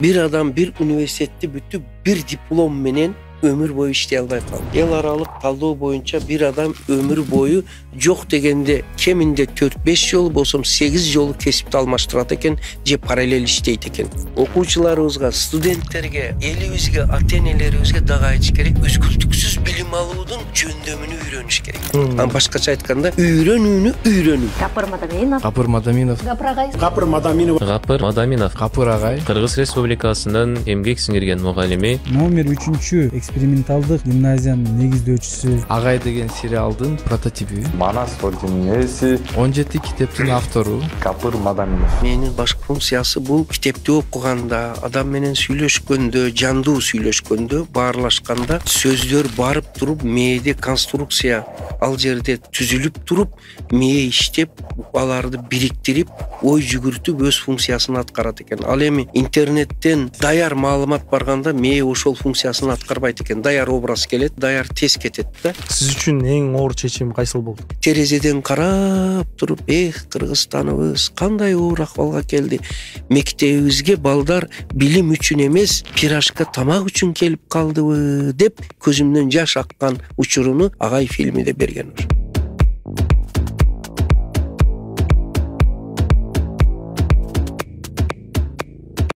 Bir adam bir üniversitede бүтүп bir diplom menen ömür boyu işley alбай kaldı. El aralık talоо boyunca bir adam ömür boyu жоқ дегенде кеминде 4-5 жолу болсом 8 жолу кесипти алмаштырат экен же параллель иштейт экен. Окуучуларыбызга, студенттерге, элибизге, ата-энелерибизге дагы айтыш керек, үзгүлтүксүз билим алуудун жөндөмүнү үйрөнүш керек. Башкача айтканда, үйрөнүүнү үйрөнүү. Гапыр Мадаминов. Гапыр Мадаминов. Гапыр агай. Гапыр Мадаминов. Гапыр Мадаминов. Гапыр агай. Кыргыз Республикасынын эмгек сиңирген мугалими. Номер 3 эксперименталдык гимназиянын негиздөөчүсү. Агай деген сериалдын прототипи. Манас Ордунун ээси. 17 китептин автору. Гапыр Мадаминов. Менин башкы функциясы бул китепти окуганда, адам менен сүйлөшкөндө, жандуу сүйлөшкөндө, баарлашканда сөздөр барып туруп, мээде конструкция ал жерде түзүлүп туруп, мээ иштеп, аларды бириктирип, ой жүгүртүп өз функциясын аткарат экен. Ал эми интернеттен даяр маалымат барганда мээ ошол функциясын аткарбайт экен. Даяр образ келет, даяр тез кетет да. Сиз үчүн эң оор чечим кайсыл болду? Терезеден карап туруп, Кыргызстаныбыз кандай оор акыбалга келди. Мектебибизге балдар билим үчүн эмес, пирожка тамак үчүн келип калдыбы деп көзүмдөн жаш аккан учуруну Агай фильмиде берген.